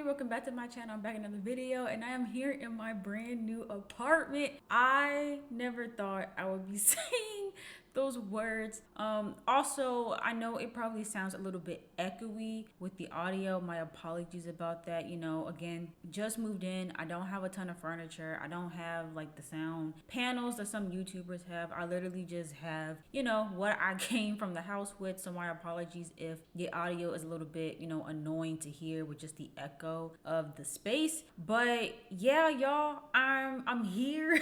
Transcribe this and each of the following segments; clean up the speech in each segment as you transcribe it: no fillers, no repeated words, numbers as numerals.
Welcome back to my channel. I'm back in another video, and I am here in my brand new apartment. I never thought I would be saying those words. Also, I know it probably sounds a little bit echoey with the audio. My apologies about that. You know, again, just moved in. I don't have a ton of furniture. I don't have like the sound panels that some YouTubers have. I literally just have, you know, what I came from the house with. So my apologies if the audio is a little bit, you know, annoying to hear with just the echo of the space. But yeah, y'all, I'm here.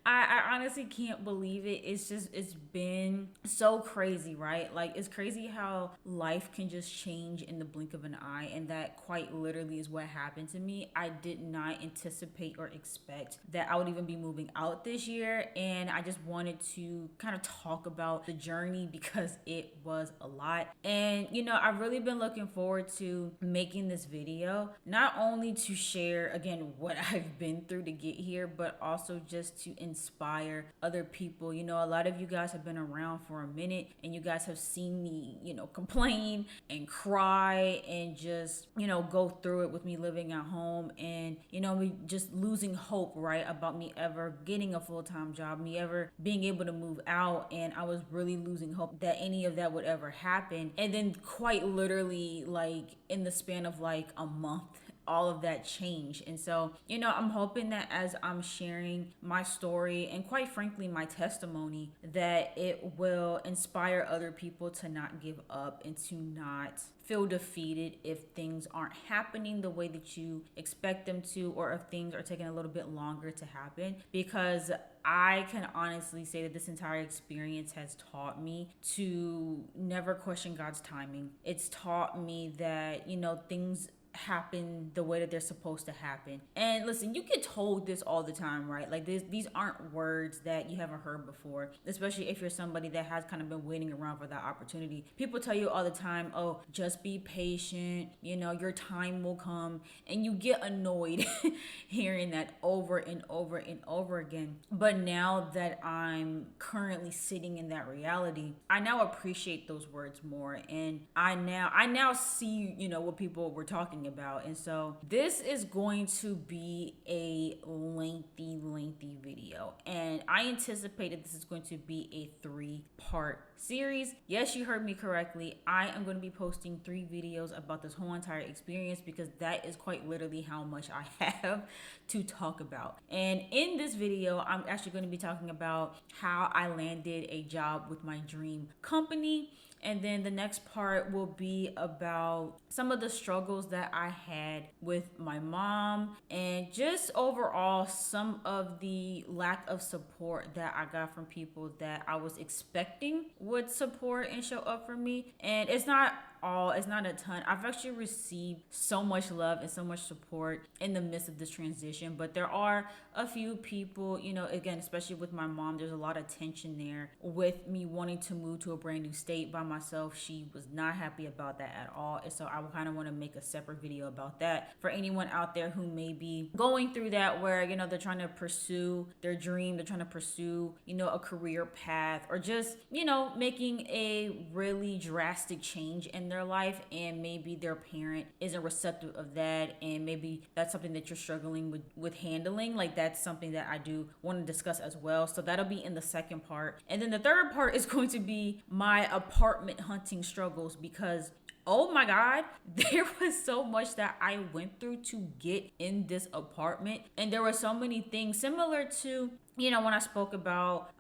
I honestly can't believe it. It's been so crazy, right? Like, it's crazy how life can just change in the blink of an eye. And that quite literally is what happened to me. I did not anticipate or expect that I would even be moving out this year. And I just wanted to kind of talk about the journey because it was a lot. And, you know, I've really been looking forward to making this video, not only to share, again, what I've been through to get here, but also just to inspire other people. You know, a lot of you guys have been around for a minute and you guys have seen me, you know, complain and cry and just, you know, go through it with me living at home and, you know, me just losing hope, right, about me ever getting a full-time job, me ever being able to move out. And I was really losing hope that any of that would ever happen. And then quite literally, like in the span of like a month, all of that change. And so, you know, I'm hoping that as I'm sharing my story and quite frankly my testimony, that it will inspire other people to not give up and to not feel defeated if things aren't happening the way that you expect them to, or if things are taking a little bit longer to happen. Because I can honestly say that this entire experience has taught me to never question God's timing. It's taught me that, you know, things happen the way that they're supposed to happen. And listen, you get told this all the time, right? Like these aren't words that you haven't heard before, especially if you're somebody that has kind of been waiting around for that opportunity. People tell you all the time, oh, just be patient, you know, your time will come. And you get annoyed hearing that over and over and over again. But now that I'm currently sitting in that reality, I now appreciate those words more. And I now see, you know, what people were talking about. And so this is going to be a lengthy video, and I anticipated this is going to be a 3-part series. Yes, you heard me correctly. I am going to be posting 3 videos about this whole entire experience because that is quite literally how much I have to talk about. And in this video, I'm actually going to be talking about how I landed a job with my dream company. And then the next part will be about some of the struggles that I had with my mom and just overall some of the lack of support that I got from people that I was expecting would support and show up for me. And it's not a ton. I've actually received so much love and so much support in the midst of this transition, but there are a few people, you know, again, especially with my mom, there's a lot of tension there with me wanting to move to a brand new state by myself. She was not happy about that at all. And so I kind of want to make a separate video about that for anyone out there who may be going through that, where, you know, they're trying to pursue their dream, they're trying to pursue, you know, a career path, or just, you know, making a really drastic change in their life, and maybe their parent isn't receptive of that, and maybe that's something that you're struggling with handling. Like, that's something that I do want to discuss as well. So that'll be in the second part. And then the third part is going to be my apartment hunting struggles, because oh my God, there was so much that I went through to get in this apartment. And there were so many things similar to, you know, when I spoke about,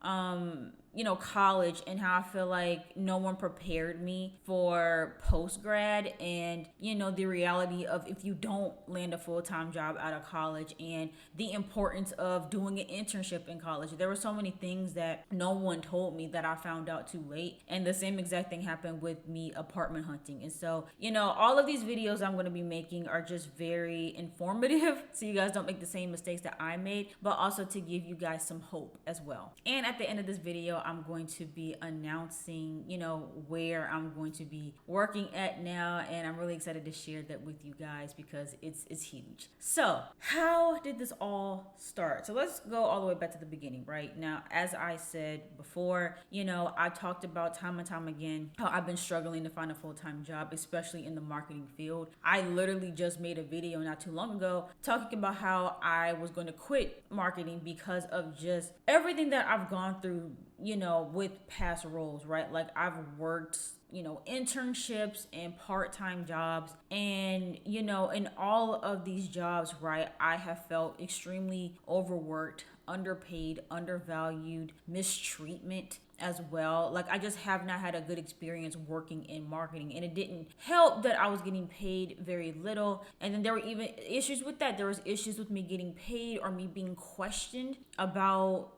you know, college, and how I feel like no one prepared me for post-grad, and, you know, the reality of if you don't land a full-time job out of college, and the importance of doing an internship in college. There were so many things that no one told me that I found out too late. And the same exact thing happened with me apartment hunting. And so, you know, all of these videos I'm going to be making are just very informative so you guys don't make the same mistakes that I made, but also to give you guys some hope as well. And at the end of this video, I'm going to be announcing, where I'm going to be working at now, and I'm really excited to share that with you guys because it's huge. So, how did this all start? So let's go all the way back to the beginning, right? Now, as I said before, I talked about time and time again how I've been struggling to find a full-time job, especially in the marketing field. I literally just made a video not too long ago talking about how I was going to quit marketing because of just everything that I've gone through, with past roles, right? Like I've worked internships and part-time jobs, and in all of these jobs, right, I have felt extremely overworked, underpaid, undervalued, mistreatment as well. Like I just have not had a good experience working in marketing, and it didn't help that I was getting paid very little. And then there were even issues with that. There was issues with me getting paid or me being questioned about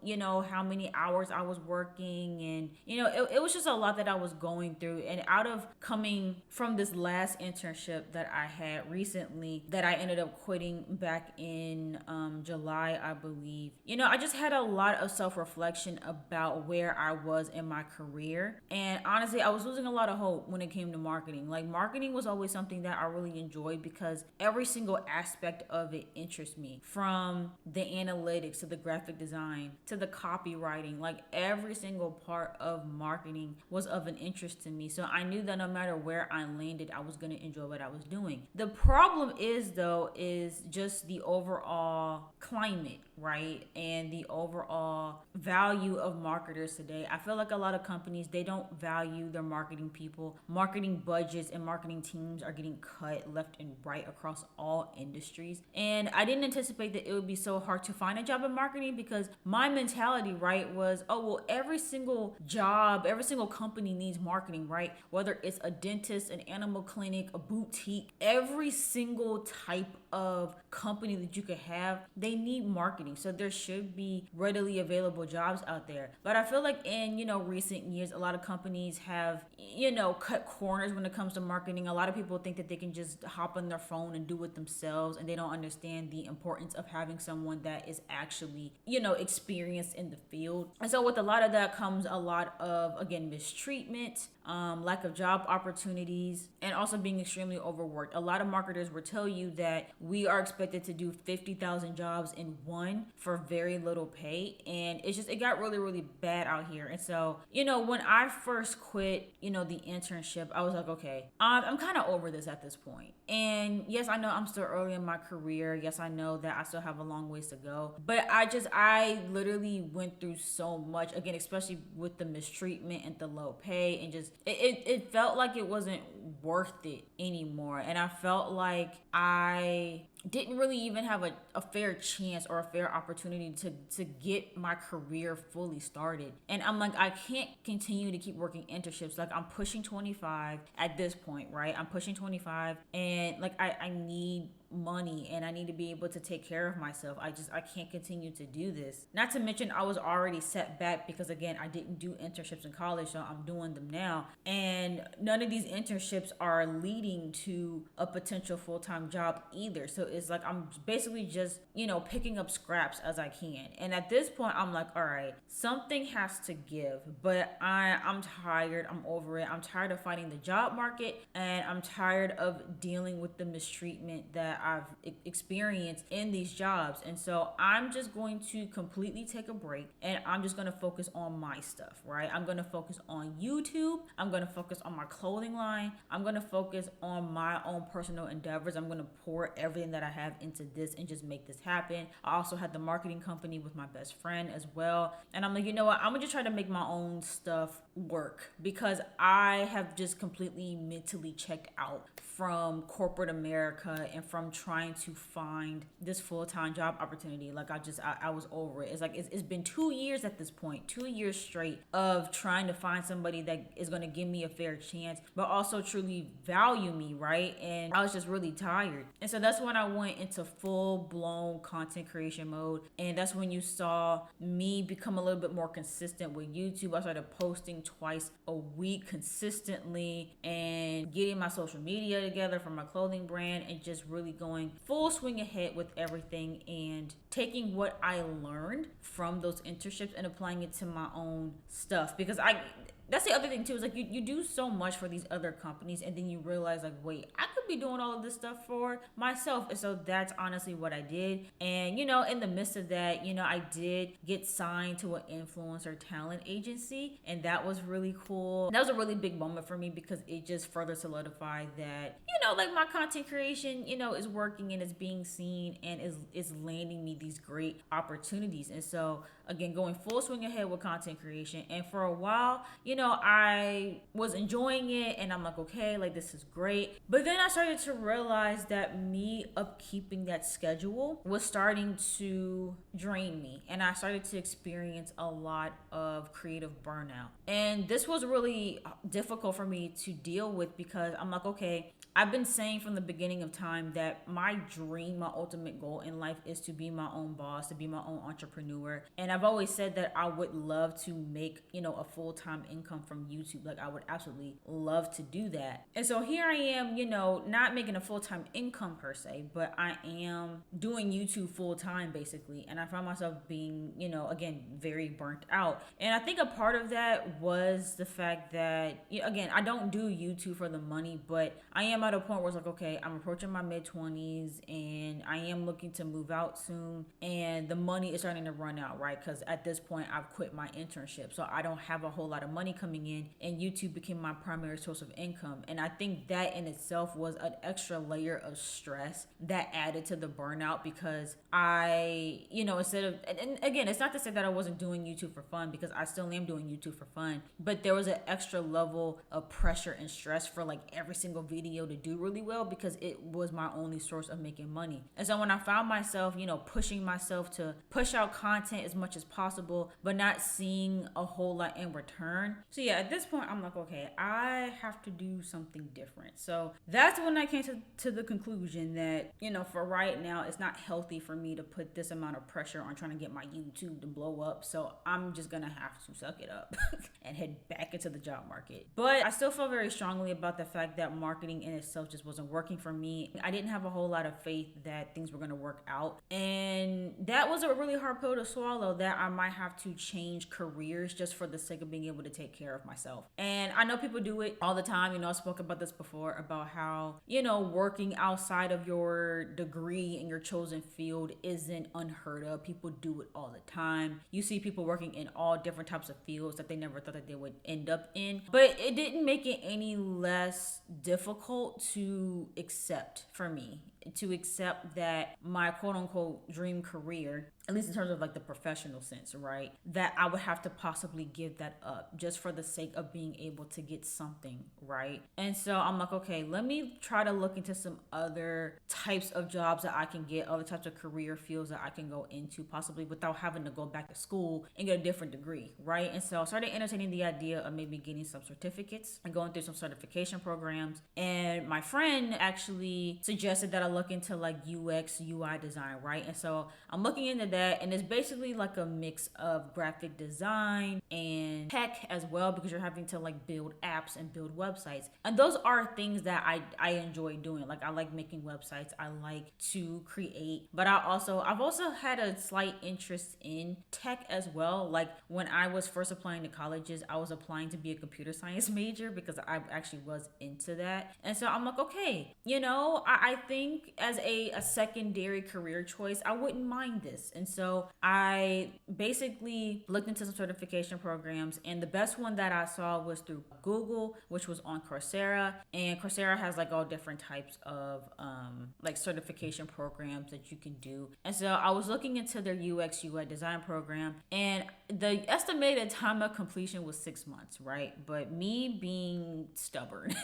how many hours I was working, and it was just a lot that I was going through. And out of coming from this last internship that I had recently that I ended up quitting back in July, I believe, I just had a lot of self-reflection about where I was in my career. And honestly, I was losing a lot of hope when it came to marketing. Like marketing was always something that I really enjoyed because every single aspect of it interests me, from the analytics to the graphic design to the copywriting. Like every single part of marketing was of an interest to me. So I knew that no matter where I landed, I was going to enjoy what I was doing. The problem is just the overall climate, right? And the overall value of marketers today. I feel like a lot of companies, they don't value their marketing people. Marketing budgets and marketing teams are getting cut left and right across all industries. And I didn't anticipate that it would be so hard to find a job in marketing, because my mentality, right, was, oh, well, every single job, every single company needs marketing, right? Whether it's a dentist, an animal clinic, a boutique, every single type of company that you could have, they need marketing. So there should be readily available jobs out there. But I feel like in, recent years, a lot of companies have, cut corners when it comes to marketing. A lot of people think that they can just hop on their phone and do it themselves, and they don't understand the importance of having someone that is actually, experienced in the field. And so with a lot of that comes a lot of, again, mistreatment, lack of job opportunities, and also being extremely overworked. A lot of marketers will tell you that we are expected to do 50,000 jobs in one for very little pay, and it got really, really bad out here. And so, when I first quit, the internship, I was like, okay, I'm kind of over this at this point. And yes, I know I'm still early in my career. Yes, I know that I still have a long ways to go, but I literally went through so much, again, especially with the mistreatment and the low pay, and just it felt like it wasn't worth it anymore. And I felt like I didn't really even have a fair chance or a fair opportunity to get my career fully started. And I'm like, I can't continue to keep working internships. Like I'm pushing 25 at this point, right? I'm pushing 25, and like I need money, and I need to be able to take care of myself. I can't continue to do this. Not to mention I was already set back because, again, I didn't do internships in college, so I'm doing them now. And none of these internships are leading to a potential full-time job either. So it's like I'm basically just, picking up scraps as I can. And at this point, I'm like, all right, something has to give. But I'm tired. I'm over it. I'm tired of fighting the job market, and I'm tired of dealing with the mistreatment that I've experienced in these jobs. And so I'm just going to completely take a break, and I'm just going to focus on my stuff, right? I'm going to focus on YouTube. I'm going to focus on my clothing line. I'm going to focus on my own personal endeavors. I'm going to pour everything that I have into this and just make this happen. I also had the marketing company with my best friend as well. And I'm like, you know what? I'm going to try to make my own stuff work, because I have just completely mentally checked out from corporate America and from trying to find this full-time job opportunity. Like I was over it. It's like it's been 2 years at this point, 2 years straight of trying to find somebody that is going to give me a fair chance, but also truly value me, right? And I was just really tired. And so that's when I went into full-blown content creation mode. And that's when you saw me become a little bit more consistent with YouTube. I started posting twice a week consistently and getting my social media together for my clothing brand, and just really going full swing ahead with everything and taking what I learned from those internships and applying it to my own stuff. Because that's the other thing too, is like you do so much for these other companies and then you realize like, wait, I could be doing all of this stuff for myself. And so that's honestly what I did. And in the midst of that, I did get signed to an influencer talent agency, and that was really cool. That was a really big moment for me because it just further solidified that like my content creation is working and it's being seen and is landing me these great opportunities. And so again, going full swing ahead with content creation. And for a while, I was enjoying it and I'm like, okay, like this is great. But then I started to realize that me upkeeping that schedule was starting to drain me. And I started to experience a lot of creative burnout. And this was really difficult for me to deal with because I'm like, okay, I've been saying from the beginning of time that my dream, my ultimate goal in life is to be my own boss, to be my own entrepreneur. And I've always said that I would love to make, a full-time income from YouTube. Like I would absolutely love to do that. And so here I am, not making a full-time income per se, but I am doing YouTube full-time basically. And I found myself being, again, very burnt out. And I think a part of that was the fact that, again, I don't do YouTube for the money, but I am at a point where it's like, okay, I'm approaching my mid-20s and I am looking to move out soon, and the money is starting to run out, right? Because at this point I've quit my internship, so I don't have a whole lot of money coming in, and YouTube became my primary source of income. And I think that in itself was an extra layer of stress that added to the burnout because I, instead of, and again, it's not to say that I wasn't doing YouTube for fun, because I still am doing YouTube for fun, but there was an extra level of pressure and stress for like every single video to do really well because it was my only source of making money. And so when I found myself, pushing myself to push out content as much as possible, but not seeing a whole lot in return. So yeah, at this point, I'm like, okay, I have to do something different. So that's when I came to the conclusion that, for right now, it's not healthy for me to put this amount of pressure on trying to get my YouTube to blow up. So I'm just gonna have to suck it up and head back into the job market. But I still feel very strongly about the fact that marketing in itself just wasn't working for me. I didn't have a whole lot of faith that things were going to work out. And that was a really hard pill to swallow, that I might have to change careers just for the sake of being able to take care of myself. And I know people do it all the time. I spoke about this before about how, working outside of your degree in your chosen field isn't unheard of. People do it all the time. You see people working in all different types of fields that they never thought that they would end up in. But it didn't make it any less difficult to accept for me, to accept that my quote unquote dream career, at least in terms of like the professional sense, right, that I would have to possibly give that up just for the sake of being able to get something, right? And so I'm like, okay, let me try to look into some other types of jobs that I can get, other types of career fields that I can go into possibly without having to go back to school and get a different degree, right? And so I started entertaining the idea of maybe getting some certificates and going through some certification programs. And my friend actually suggested that I look into like UX, UI design, right? And so I'm looking into that, and it's basically like a mix of graphic design and tech as well, because you're having to like build apps and build websites. And those are things that I enjoy doing. Like I like making websites, I like to create, but I've also had a slight interest in tech as well. Like when I was first applying to colleges, I was applying to be a computer science major because I actually was into that. And so I'm like, okay, I think as a secondary career choice, I wouldn't mind this. And so I basically looked into some certification programs, and the best one that I saw was through Google, which was on Coursera. And Coursera has like all different types of like certification programs that you can do. And so I was looking into their UX UI design program, and the estimated time of completion was 6 months, right? But me being stubborn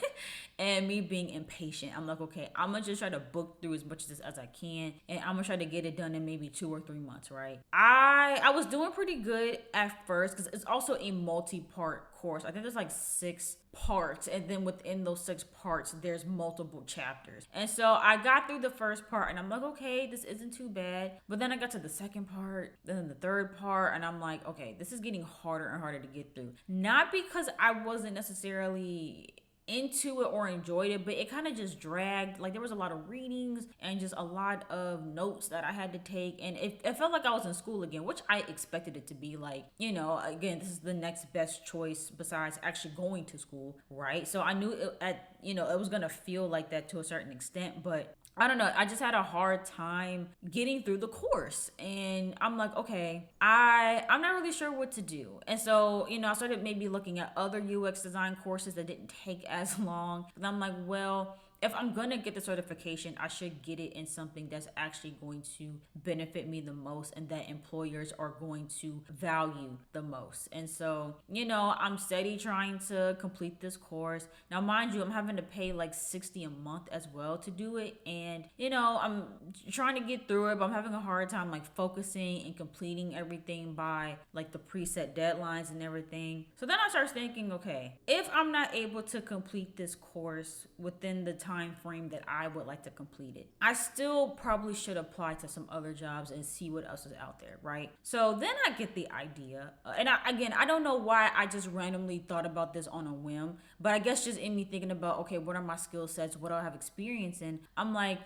and me being impatient, I'm like, okay, I'm gonna just try to book through as much of this as I can, and I'm gonna try to get it done in maybe 2 or 3 months, right? I was doing pretty good at first because it's also a multi-part course. I think there's like 6 parts, and then within those 6 parts there's multiple chapters. And so I got through the first part and I'm like, okay, this isn't too bad. But then I got to the second part, then the third part, and I'm like, okay, this is getting harder and harder to get through. Not because I wasn't necessarily into it or enjoyed it, but it kind of just dragged. Like there was a lot of readings and just a lot of notes that I had to take, and it felt like I was in school again, which I expected it to be. Like, again, this is the next best choice besides actually going to school, right? So I knew it was gonna feel like that to a certain extent, but I don't know. I just had a hard time getting through the course. And I'm like, okay, I'm not really sure what to do. And so, I started maybe looking at other UX design courses that didn't take as long. And I'm like, well, if I'm gonna get the certification, I should get it in something that's actually going to benefit me the most and that employers are going to value the most. And so, I'm steady trying to complete this course. Now, mind you, I'm having to pay like 60 a month as well to do it. And, I'm trying to get through it, but I'm having a hard time like focusing and completing everything by like the preset deadlines and everything. So then I start thinking, okay, if I'm not able to complete this course within the time frame that I would like to complete it, I still probably should apply to some other jobs and see what else is out there, right? So then I get the idea, and I don't know why I just randomly thought about this on a whim, but I guess just in me thinking about, okay, what are my skill sets? What do I have experience in? I'm like,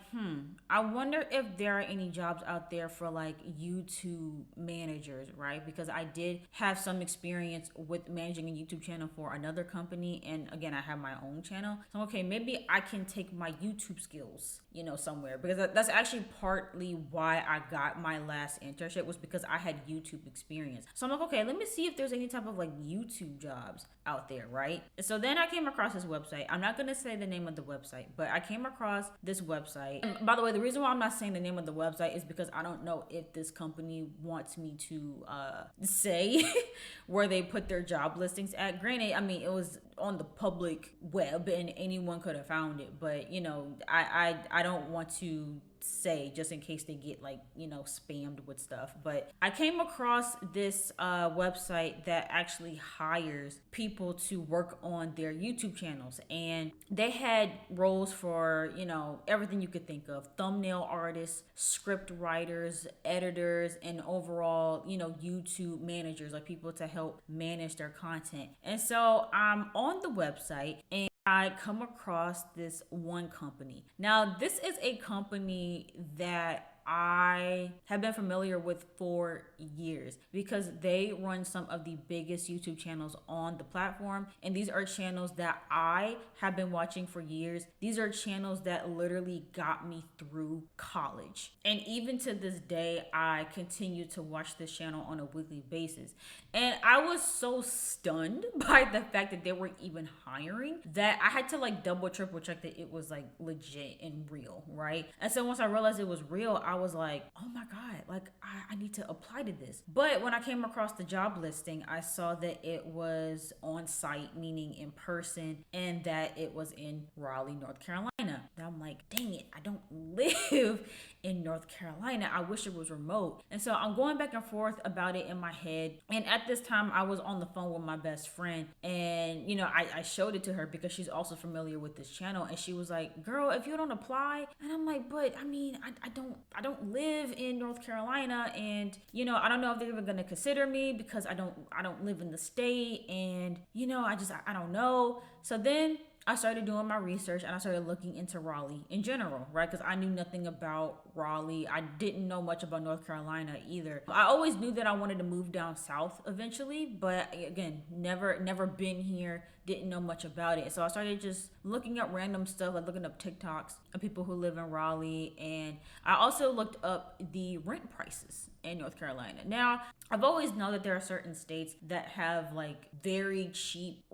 I wonder if there are any jobs out there for like YouTube managers, right? Because I did have some experience with managing a YouTube channel for another company, and again, I have my own channel. So okay, maybe I can take my YouTube skills, somewhere, because that's actually partly why I got my last internship, was because I had YouTube experience. So I'm like, okay, let me see if there's any type of like YouTube jobs out there, right? So then I came across this website. I'm not gonna say the name of the website, but I came across this website. And by the way, the reason why I'm not saying the name of the website is because I don't know if this company wants me to say where they put their job listings at. Granted, I mean, it was on the public web and anyone could have found it, but I don't want to say, just in case they get like spammed with stuff. But I came across this website that actually hires people to work on their YouTube channels, and they had roles for everything you could think of: thumbnail artists, script writers, editors, and overall YouTube managers, like people to help manage their content. And so I'm on the website and I come across this one company. Now, this is a company that I have been familiar with for years because they run some of the biggest YouTube channels on the platform. And these are channels that I have been watching for years. These are channels that literally got me through college. And even to this day, I continue to watch this channel on a weekly basis. And I was so stunned by the fact that they were even hiring that I had to like double, triple check that it was like legit and real, right? And so once I realized it was real, I was like, oh my God, like I need to apply to this. But when I came across the job listing, I saw that it was on site, meaning in person, and that it was in Raleigh, North Carolina. And I'm like, dang it, I don't live in North Carolina. I wish it was remote. And so I'm going back and forth about it in my head. And at this time, I was on the phone with my best friend, and I showed it to her because she's also familiar with this channel, and she was like, girl, if you don't apply. And I'm like, but I mean, I don't live in North Carolina, and I don't know if they're even gonna consider me because I don't live in the state, and I don't know. So then I started doing my research and I started looking into Raleigh in general, right? Because I knew nothing about Raleigh. I didn't know much about North Carolina either. I always knew that I wanted to move down south eventually, but again, never been here, didn't know much about it. So I started just looking up random stuff, like looking up TikToks of people who live in Raleigh. And I also looked up the rent prices in North Carolina. Now, I've always known that there are certain states that have like very cheap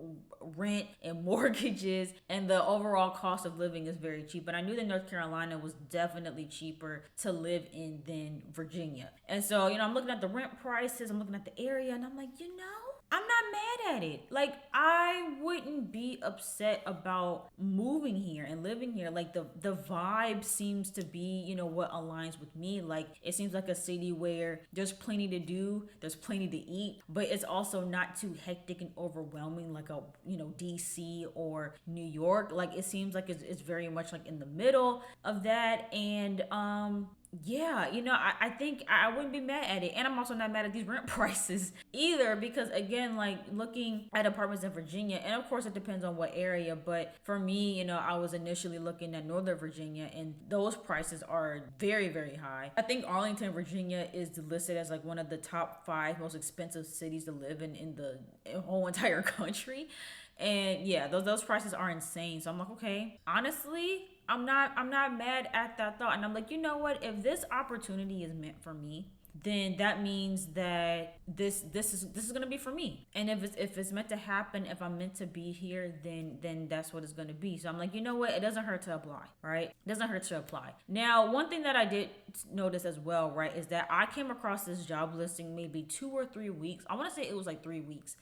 rent and mortgages, and the overall cost of living is very cheap. But I knew that North Carolina was definitely cheaper to live in than Virginia. And so, I'm looking at the rent prices, I'm looking at the area, and I'm like, I'm not mad at it. Like, I wouldn't be upset about moving here and living here. Like, the vibe seems to be, what aligns with me. Like, it seems like a city where there's plenty to do, there's plenty to eat, but it's also not too hectic and overwhelming like a, DC or New York. Like, it seems like it's very much like in the middle of that. And Yeah, I think I wouldn't be mad at it. And I'm also not mad at these rent prices either because, again, like looking at apartments in Virginia, and of course it depends on what area, but for me, I was initially looking at Northern Virginia and those prices are very, very high. I think Arlington, Virginia is listed as like one of the top five most expensive cities to live in the whole entire country. And yeah, those prices are insane. So I'm like, okay, honestly, I'm not mad at that thought. And I'm like, you know what? If this opportunity is meant for me, then that means that this is gonna be for me. And if it's meant to happen, if I'm meant to be here, then that's what it's gonna be. So I'm like, you know what? It doesn't hurt to apply, right? It doesn't hurt to apply. Now, one thing that I did notice as well, right, is that I came across this job listing maybe 2 or 3 weeks. I want to say it was like 3 weeks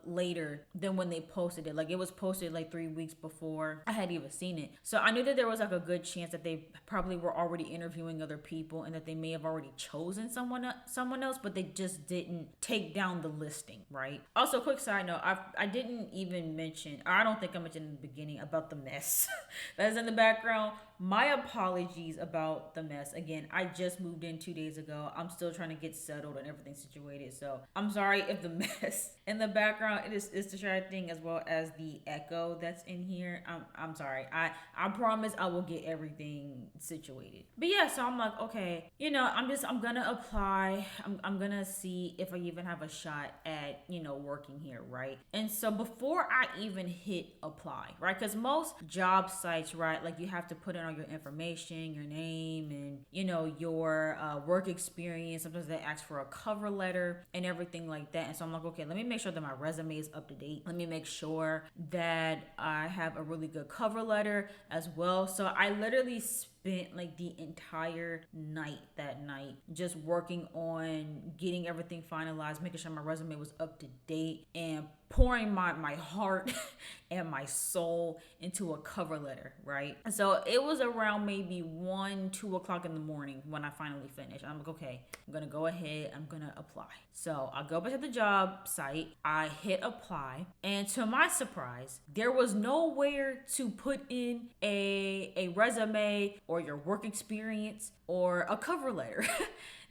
later than when they posted it. Like it was posted like 3 weeks before I had even seen it. So I knew that there was like a good chance that they probably were already interviewing other people and that they may have already chosen someone else, but they just didn't take down the listing, right? Also, quick side note, I didn't even mention, or I don't think I mentioned in the beginning about the mess that is in the background. My apologies about the mess. Again, I just moved in 2 days ago. I'm still trying to get settled and everything situated. So I'm sorry if the mess in the background is distracting as well as the echo that's in here. I'm sorry. I promise I will get everything situated. But yeah, so I'm like, okay, I'm gonna apply. I'm gonna see if I even have a shot at, working here, right? And so before I even hit apply, right? Because most job sites, right, like you have to put in all your information, your name, and your work experience. Sometimes they ask for a cover letter and everything like that. And so I'm like, okay, let me make sure that my resume is up to date. Let me make sure that I have a really good cover letter as well. So I literally spent like the entire night that night just working on getting everything finalized, making sure my resume was up to date, and pouring my heart and my soul into a cover letter, right? And so it was around maybe 1, 2 o'clock in the morning when I finally finished. I'm like, okay, I'm gonna go ahead, I'm gonna apply. So I go back to the job site, I hit apply, and to my surprise, there was nowhere to put in a resume or your work experience or a cover letter.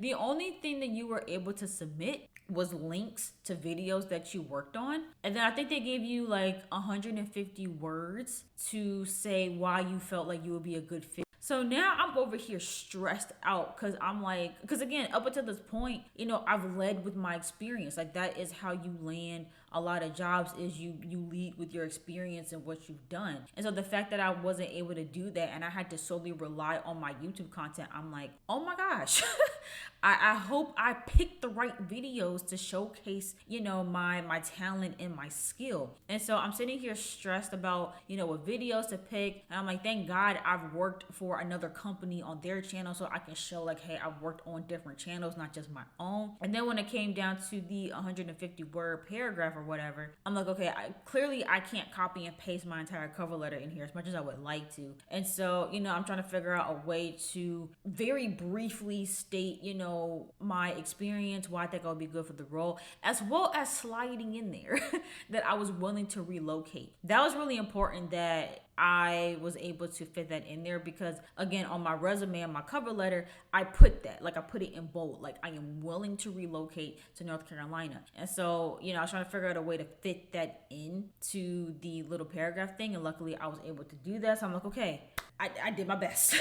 The only thing that you were able to submit was links to videos that you worked on. And then I think they gave you like 150 words to say why you felt like you would be a good fit. So now I'm over here stressed out because I'm like, because again, up until this point, I've led with my experience. Like that is how you land a lot of jobs, is you lead with your experience and what you've done. And so the fact that I wasn't able to do that and I had to solely rely on my YouTube content, I'm like, oh my gosh. I hope I picked the right videos to showcase, my talent and my skill. And so I'm sitting here stressed about, what videos to pick. And I'm like, thank God I've worked for another company on their channel so I can show like, hey, I've worked on different channels, not just my own. And then when it came down to the 150 word paragraph or whatever, I'm like, okay, I can't copy and paste my entire cover letter in here as much as I would like to. And so, I'm trying to figure out a way to very briefly state, my experience, why I think I would be good for the role, as well as sliding in there that I was willing to relocate. That was really important that I was able to fit that in there because, again, on my resume and my cover letter, I put that, like I put it in bold, like I am willing to relocate to North Carolina. And so, I was trying to figure out a way to fit that into the little paragraph thing. And luckily I was able to do that. So I'm like, okay, I did my best.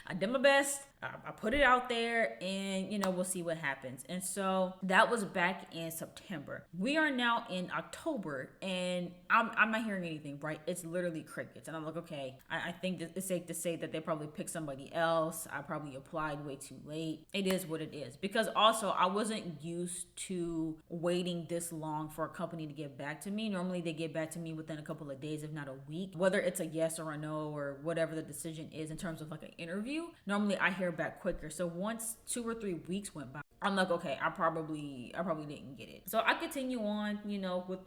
I did my best. I put it out there and, we'll see what happens. And so that was back in September. We are now in October and I'm not hearing anything, right? It's literally crickets. And I'm like, okay, I think that it's safe to say that they probably picked somebody else. I probably applied way too late. It is what it is. Because also I wasn't used to waiting this long for a company to get back to me. Normally they get back to me within a couple of days, if not a week, whether it's a yes or a no or whatever the decision is in terms of like an interview. Normally I hear back quicker. So once 2 or 3 weeks went by, I'm like, okay, I probably didn't get it. So I continue on,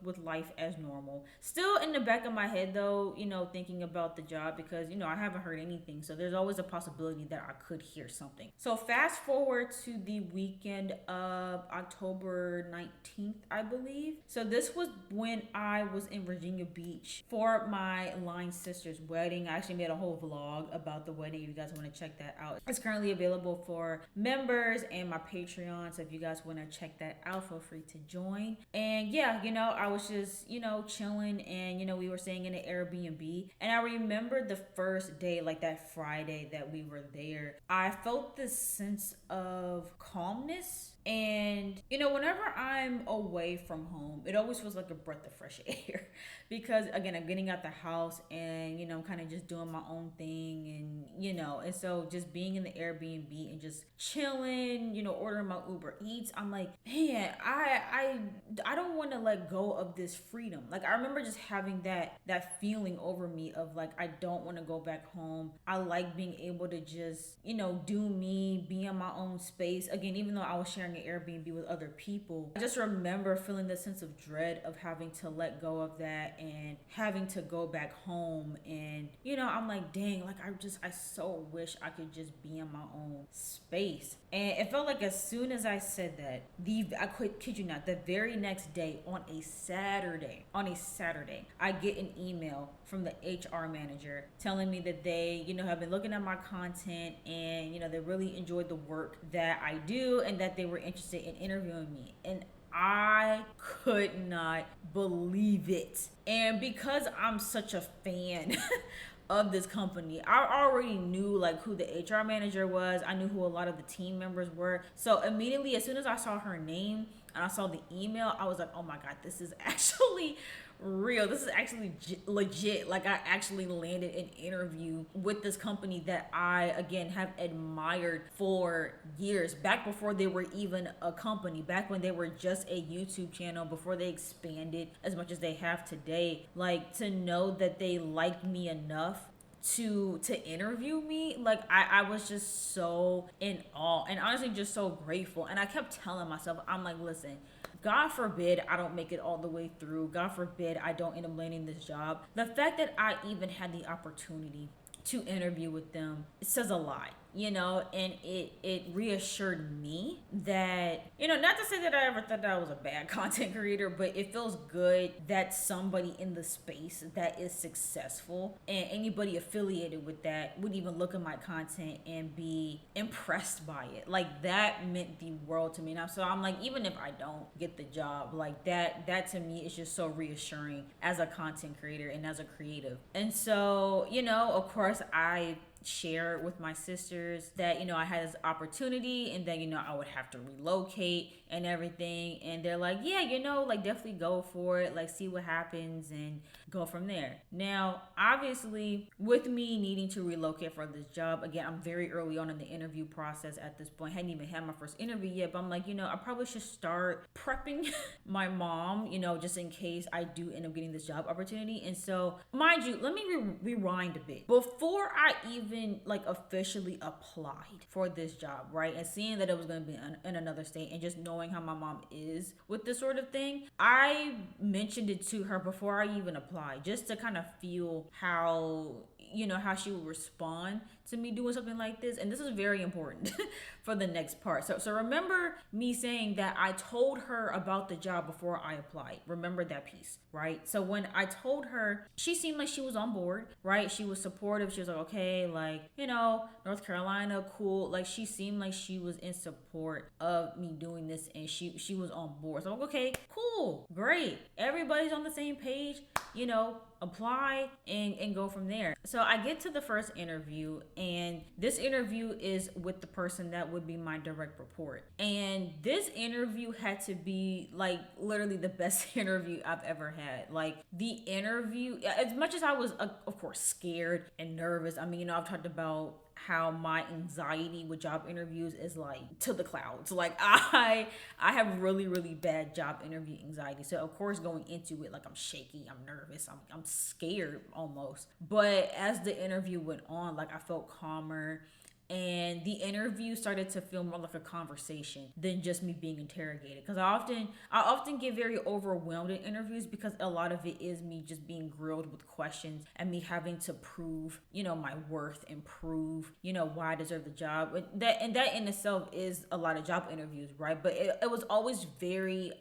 with life as normal. Still in the back of my head though, thinking about the job because, I haven't heard anything. So there's always a possibility that I could hear something. So fast forward to the weekend of October 19th, I believe. So this was when I was in Virginia Beach for my line sister's wedding. I actually made a whole vlog about the wedding. If you guys want to check that out, it's currently available for members and my Patreon. So if you guys want to check that out, feel free to join. And yeah, I was just, chilling, and we were staying in an Airbnb. And I remember the first day, like that Friday that we were there, I felt this sense of calmness. And whenever I'm away from home, it always feels like a breath of fresh air because again, I'm getting out the house, and I'm kind of just doing my own thing, and so just being in the Airbnb and just chilling, ordering my Uber Eats, I'm like, man, I don't want to let go of this freedom. Like, I remember just having that feeling over me of like, I don't want to go back home. I like being able to just do me, be in my own space. Again, even though I was sharing an Airbnb with other people, I just remember feeling the sense of dread of having to let go of that and having to go back home. And I'm like, dang, like I so wish I could just be in my own space. And it felt like as soon as I said that, kid you not, the very next day on a Saturday, I get an email from the HR manager telling me that they, have been looking at my content, and they really enjoyed the work that I do, and that they were interested in interviewing me. And I could not believe it. And because I'm such a fan of this company, I already knew like who the HR manager was. I knew who a lot of the team members were. So immediately, as soon as I saw her name and I saw the email, I was like, oh my God, this is actually real. This is actually legit. Like, I actually landed an interview with this company that I, again, have admired for years, back before they were even a company, back when they were just a YouTube channel, before they expanded as much as they have today. Like, to know that they liked me enough to interview me, like I was just so in awe, and honestly just so grateful. And I kept telling myself, I'm like, listen, God forbid I don't make it all the way through. God forbid I don't end up landing this job. The fact that I even had the opportunity to interview with them, it says a lot, and it reassured me that, not to say that I ever thought that I was a bad content creator, but it feels good that somebody in the space that is successful, and anybody affiliated with that, would even look at my content and be impressed by it. Like, that meant the world to me. Now, so I'm like, even if I don't get the job, like that to me is just so reassuring as a content creator and as a creative. And so, of course, I share with my sisters that I had this opportunity, and that I would have to relocate and everything. And they're like, yeah, like definitely go for it, like see what happens and go from there. Now, obviously, with me needing to relocate for this job, again, I'm very early on in the interview process at this point. I hadn't even had my first interview yet, but I'm like, I probably should start prepping my mom, just in case I do end up getting this job opportunity. And so, mind you, let me rewind a bit. Before I even like officially applied for this job, right, and seeing that it was going to be in another state, and just knowing how my mom is with this sort of thing, I mentioned it to her before I even applied, just to kind of feel how how she would respond to me doing something like this. And this is very important for the next part. So remember me saying that I told her about the job before I applied. Remember that piece, right? So when I told her, she seemed like she was on board, right? She was supportive. She was like, okay, like, North Carolina, cool. Like, she seemed like she was in support of me doing this, and she was on board. So I'm like, okay, cool, great. Everybody's on the same page, apply and go from there. So I get to the first interview, and this interview is with the person that would be my direct report. And this interview had to be like literally the best interview I've ever had. Like, the interview, as much as I was of course scared and nervous, I mean, I've talked about how my anxiety with job interviews is like to the clouds. Like, I have really, really bad job interview anxiety. So of course, going into it, like, I'm shaky, I'm nervous, I'm scared almost. But as the interview went on, like, I felt calmer. and the interview started to feel more like a conversation than just me being interrogated. Because I often get very overwhelmed in interviews because a lot of it is me just being grilled with questions and me having to prove, my worth and prove, why I deserve the job. And that in itself is a lot of job interviews, right? But it was always very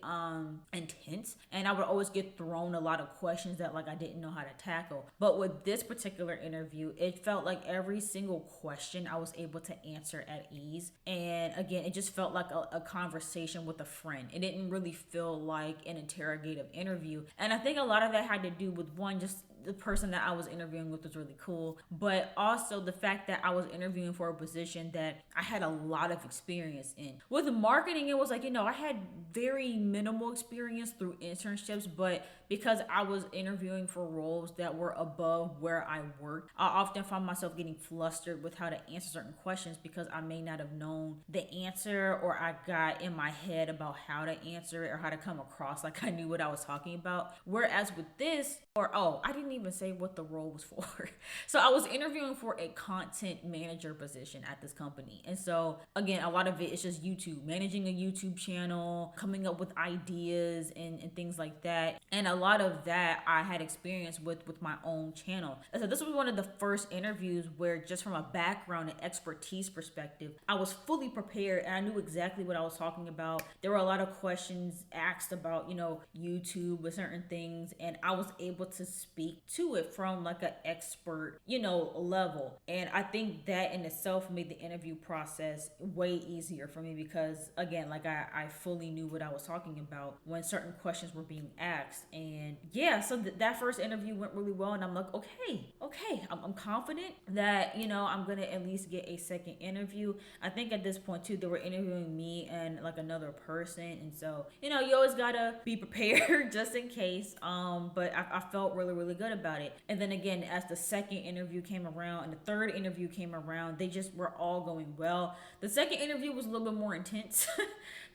intense, and I would always get thrown a lot of questions that like I didn't know how to tackle. But with this particular interview, it felt like every single question I was able to answer at ease. And again, it just felt like a conversation with a friend. It didn't really feel like an interrogative interview. And I think a lot of that had to do with one, just the person that I was interviewing with was really cool, but also the fact that I was interviewing for a position that I had a lot of experience in. With marketing, it was like, I had very minimal experience through internships, but because I was interviewing for roles that were above where I worked, I often found myself getting flustered with how to answer certain questions because I may not have known the answer, or I got in my head about how to answer it or how to come across like I knew what I was talking about. Whereas with this, I didn't even say what the role was for. So I was interviewing for a content manager position at this company. And so again, a lot of it is just YouTube, managing a YouTube channel, coming up with ideas and things like that. And a lot of that I had experience with my own channel. And so this was one of the first interviews where, just from a background and expertise perspective, I was fully prepared and I knew exactly what I was talking about. There were a lot of questions asked about, YouTube with certain things, and I was able to speak to it from like an expert, level. And I think that in itself made the interview process way easier for me because, again, like I fully knew what I was talking about when certain questions were being asked. And yeah, so that first interview went really well, and I'm like, okay, I'm confident that, I'm gonna at least get a second interview. I think at this point too, they were interviewing me and like another person, and so, you always gotta be prepared just in case. But I felt really, really good about it. And then again, as the second interview came around and the third interview came around, they just were all going well. The second interview was a little bit more intense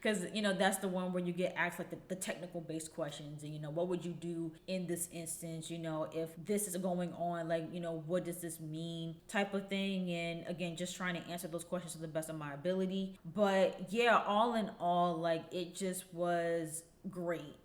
because, that's the one where you get asked like the technical based questions, and, what would you do in this instance, if this is going on, like, what does this mean, type of thing. And again, just trying to answer those questions to the best of my ability. But yeah, all in all, like, it just was great.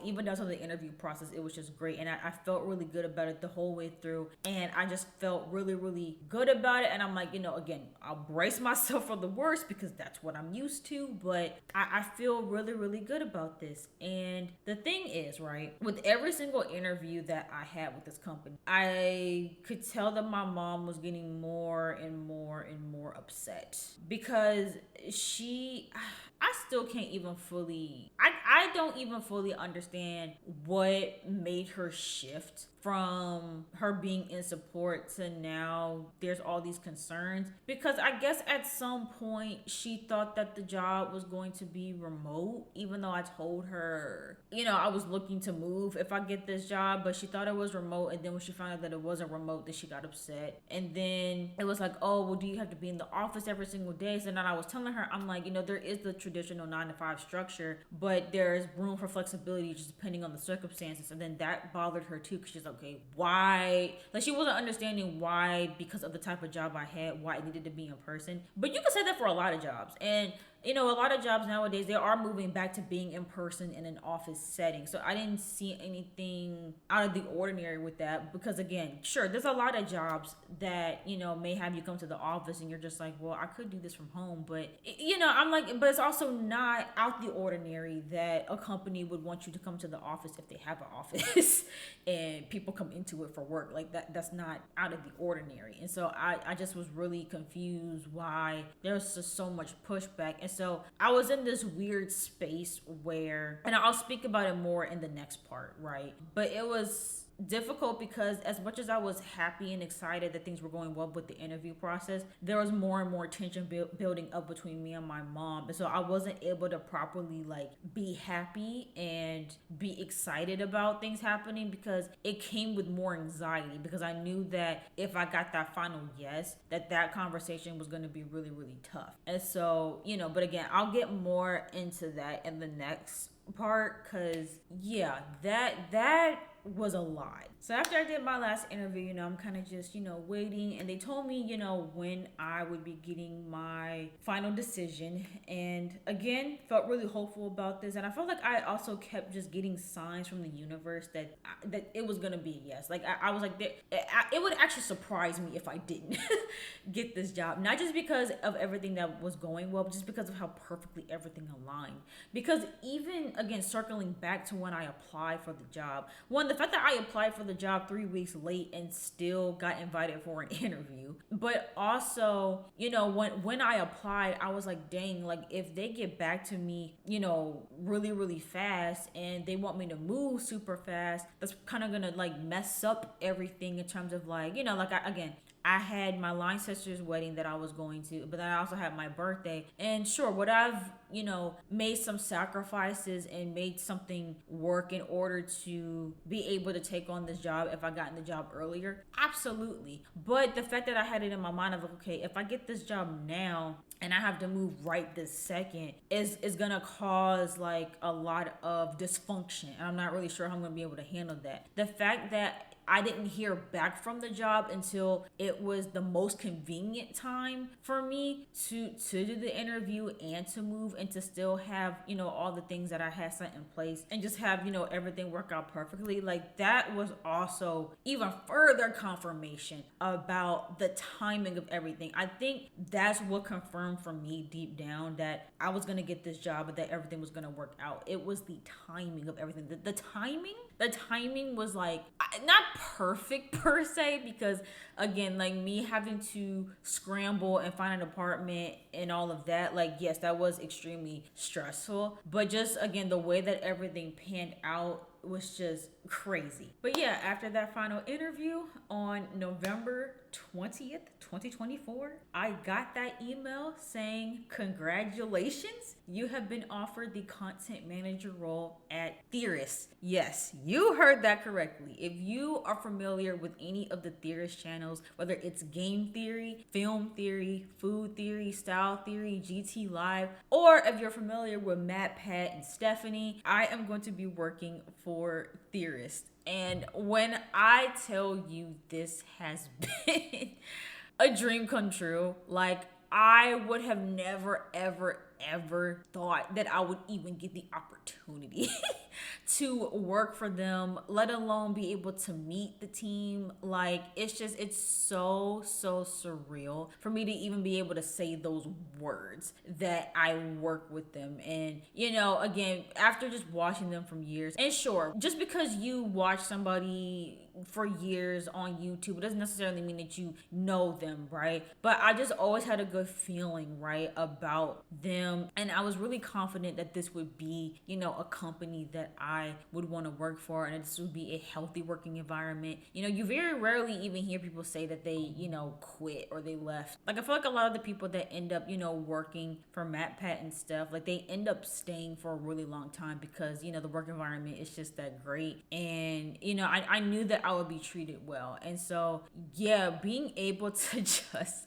Even though some of the interview process, it was just great, and I felt really good about it the whole way through, and I just felt really, really good about it. And I'm like, again, I'll brace myself for the worst because that's what I'm used to, but I feel really, really good about this. And the thing is, right, with every single interview that I had with this company, I could tell that my mom was getting more and more and more upset because I still can't even fully, I don't even fully understand what made her shift from her being in support to now there's all these concerns. Because I guess at some point she thought that the job was going to be remote, even though I told her, I was looking to move if I get this job, but she thought it was remote. And then when she found out that it wasn't remote, then she got upset. And then it was like, oh, well, do you have to be in the office every single day? So then I was telling her, I'm like, there is the traditional 9 to 5 structure, but there's room for flexibility just depending on the circumstances. And then that bothered her too, because she's like, okay, why? Like, she wasn't understanding why, because of the type of job I had, why it needed to be in person. But you can say that for a lot of jobs. And a lot of jobs nowadays, they are moving back to being in person in an office setting. So I didn't see anything out of the ordinary with that, because again, sure, there's a lot of jobs that, may have you come to the office and you're just like, well, I could do this from home. But, I'm like, but it's also not out the ordinary that a company would want you to come to the office if they have an office and people come into it for work. Like that's not out of the ordinary. And so I just was really confused why there's just so much pushback. And so I was in this weird space where, and I'll speak about it more in the next part, right? But it was difficult because as much as I was happy and excited that things were going well with the interview process, there was more and more tension building up between me and my mom. And so I wasn't able to properly like be happy and be excited about things happening, because it came with more anxiety, because I knew that if I got that final yes, that conversation was going to be really, really tough. And so, but again, I'll get more into that in the next part, because yeah, that was a lot. So after I did my last interview, I'm kind of just, waiting. And they told me, when I would be getting my final decision. And again, felt really hopeful about this. And I felt like I also kept just getting signs from the universe that it was going to be a yes. Like, I was like, it would actually surprise me if I didn't get this job. Not just because of everything that was going well, but just because of how perfectly everything aligned. Because even, again, circling back to when I applied for the job, one, the fact that I applied for the job 3 weeks late and still got invited for an interview, but also, when I applied, I was like, dang, like if they get back to me, really, really fast and they want me to move super fast, that's kind of gonna like mess up everything in terms of like, I had my line sister's wedding that I was going to, but then I also had my birthday. And sure, would I've, made some sacrifices and made something work in order to be able to take on this job if I gotten the job earlier? Absolutely. But the fact that I had it in my mind of like, okay, if I get this job now and I have to move right this second is gonna cause like a lot of dysfunction. And I'm not really sure how I'm gonna be able to handle that. The fact that I didn't hear back from the job until it was the most convenient time for me to do the interview and to move and to still have, all the things that I had set in place and just have, everything work out perfectly. Like that was also even further confirmation about the timing of everything. I think that's what confirmed for me deep down that I was going to get this job and that everything was going to work out. It was the timing of everything. The timing was like not perfect per se, because again, like me having to scramble and find an apartment and all of that, like yes, that was extremely stressful, but just again the way that everything panned out was just crazy. But yeah, after that final interview on November 20th, 2024, I got that email saying, congratulations, you have been offered the content manager role at Theorist. Yes, you heard that correctly. If you are familiar with any of the Theorist channels, whether it's game theory, film theory, food theory, style theory, GT Live, or if you're familiar with Matt, Pat, and Stephanie, I am going to be working for Theorist. And when I tell you this has been a dream come true, like I would have never, ever thought that I would even get the opportunity to work for them, let alone be able to meet the team. Like it's so surreal for me to even be able to say those words that I work with them. And again, after just watching them from years, and sure, just because you watch somebody for years on YouTube, it doesn't necessarily mean that you know them, right? But I just always had a good feeling, right, about them. And I was really confident that this would be, a company that I would want to work for, and this would be a healthy working environment. You very rarely even hear people say that they, quit or they left. Like I feel like a lot of the people that end up, working for Matt, Pat, and stuff, like they end up staying for a really long time because, the work environment is just that great. And, I knew that I would be treated well. And so, yeah, being able to just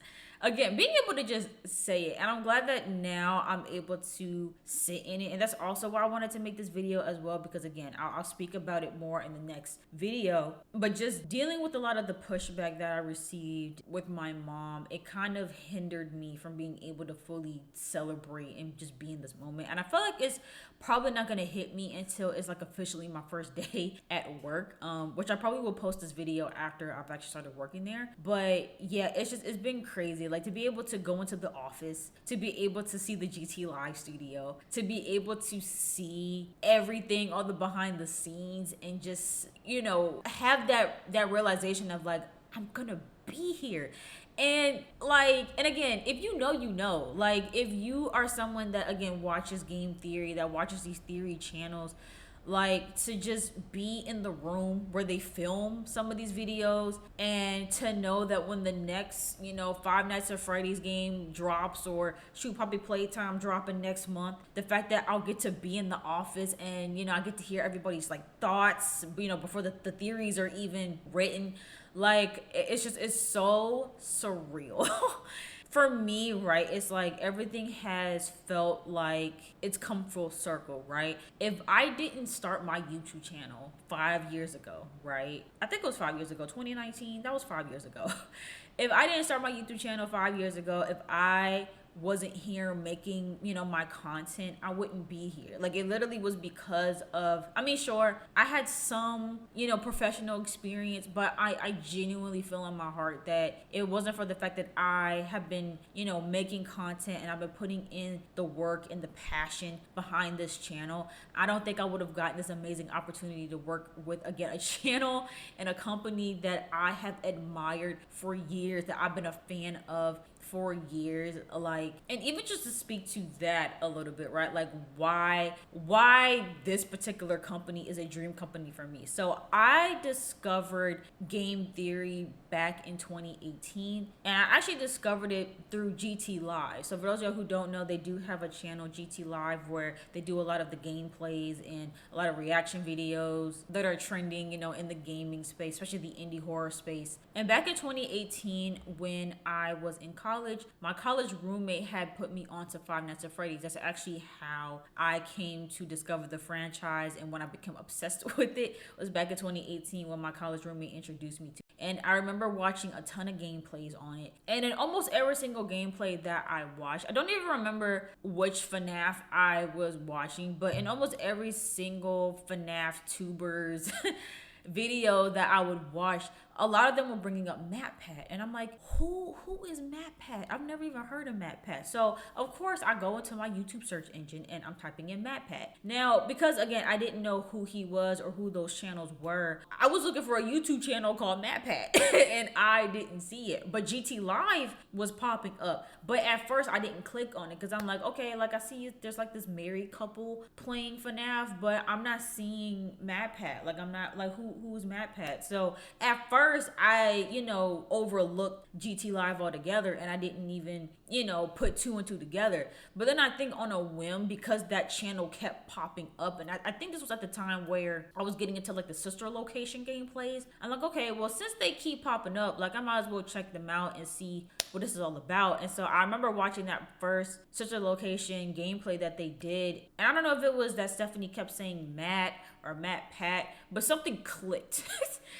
say it. And I'm glad that now I'm able to sit in it. And that's also why I wanted to make this video as well, because again, I'll speak about it more in the next video. But just dealing with a lot of the pushback that I received with my mom, it kind of hindered me from being able to fully celebrate and just be in this moment. And I feel like it's probably not gonna hit me until it's like officially my first day at work, which I probably will post this video after I've actually started working there. But yeah, it's been crazy. Like to be able to go into the office, to be able to see the GT Live studio, to be able to see everything, all the behind the scenes, and just have that realization of like, I'm gonna be here. And again, if like if you are someone that again watches game theory, that watches these theory channels, like to just be in the room where they film some of these videos, and to know that when the next Five Nights at Freddy's game drops, or shoot, probably Playtime dropping next month, the fact that I'll get to be in the office and I get to hear everybody's like thoughts before the theories are even written. Like it's so surreal For me, right, it's like everything has felt like it's come full circle, right? If I didn't start my YouTube channel 5 years ago, right? I think it was 5 years ago, 2019, that was 5 years ago. If I didn't start my YouTube channel 5 years ago, if I wasn't here making, my content, I wouldn't be here. Like it literally was because of, I mean, sure, I had some, professional experience, but I genuinely feel in my heart that it wasn't for the fact that I have been, making content and I've been putting in the work and the passion behind this channel. I don't think I would have gotten this amazing opportunity to work with, again, a channel and a company that I have admired for years, that I've been a fan of for years. Like, and even just to speak to that a little bit, right, like why this particular company is a dream company for me. So I discovered game theory back in 2018, and I actually discovered it through GT Live. So for those of you who don't know, they do have a channel, GT Live, where they do a lot of the gameplays and a lot of reaction videos that are trending, in the gaming space, especially the indie horror space. And back in 2018, when I was in college, my college roommate had put me onto Five Nights at Freddy's. That's actually how I came to discover the franchise, and when I became obsessed with it was back in 2018 when my college roommate introduced me to. And I remember watching a ton of gameplays on it. And in almost every single gameplay that I watched, I don't even remember which FNAF I was watching, but in almost every single FNAF tubers video that I would watch, a lot of them were bringing up MatPat, and I'm like, who is MatPat? I've never even heard of MatPat. So of course I go into my YouTube search engine and I'm typing in MatPat. Now, because again, I didn't know who he was or who those channels were, I was looking for a YouTube channel called MatPat and I didn't see it. But GT Live was popping up. But at first I didn't click on it because I'm like, okay, like I see there's like this married couple playing FNAF, but I'm not seeing MatPat. Like I'm not like who's MatPat. So at first I, overlooked GT Live altogether, and I didn't even, put two and two together. But then I think on a whim, because that channel kept popping up, and I think this was at the time where I was getting into like the sister location gameplays. I'm like, okay, well, since they keep popping up, like I might as well check them out and see what this is all about. And so I remember watching that first sister location gameplay that they did, and I don't know if it was that Stephanie kept saying Matt or MatPat, but something clicked.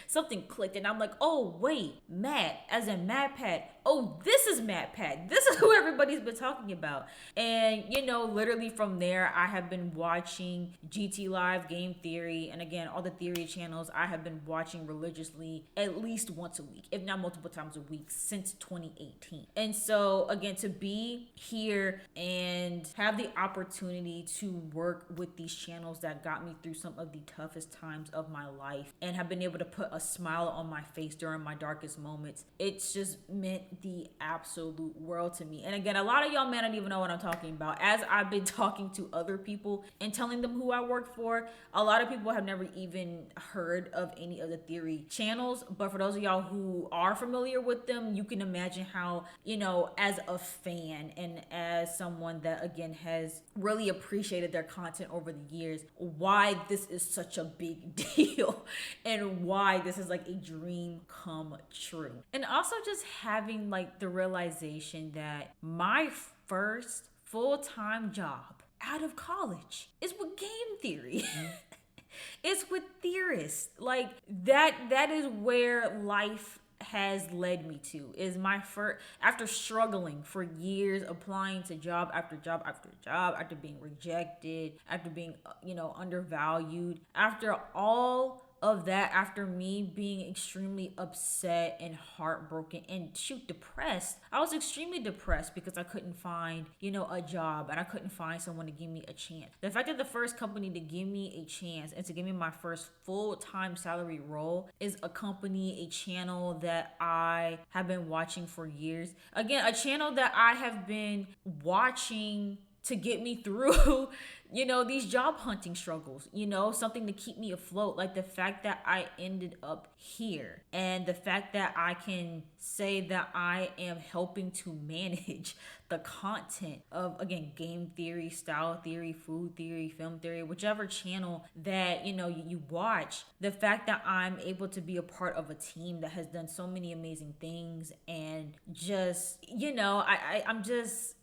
Something clicked, and I'm like, oh wait, Matt, as in MatPat. Oh, this is MatPat. This is who everybody's been talking about. And literally from there, I have been watching GT Live, Game Theory, and again, all the theory channels I have been watching religiously at least once a week, if not multiple times a week, since 2018. And so again, to be here and have the opportunity to work with these channels that got me through some of the toughest times of my life and have been able to put a smile on my face during my darkest moments, it's just meant the absolute world to me. And again, a lot of y'all may not even know what I'm talking about. As I've been talking to other people and telling them who I work for, a lot of people have never even heard of any of the theory channels. But for those of y'all who are familiar with them, you can imagine how, as a fan and as someone that again has really appreciated their content over the years, why this is such a big deal and why this is like a dream come true. And also just having like the realization that my first full-time job out of college is with game theory. It's with theorists. Like that is where life has led me to, is my first, after struggling for years, applying to job after job after job, after being rejected, after being undervalued, after all of that, after me being extremely upset and heartbroken and depressed. I was extremely depressed because I couldn't find, a job, and I couldn't find someone to give me a chance. The fact that the first company to give me a chance and to give me my first full-time salary role is a company, a channel that I have been watching for years. Again, a channel that I have been watching to get me through, these job hunting struggles, something to keep me afloat. Like the fact that I ended up here and the fact that I can say that I am helping to manage the content of, again, game theory, style theory, food theory, film theory, whichever channel that you watch. The fact that I'm able to be a part of a team that has done so many amazing things, and just I'm just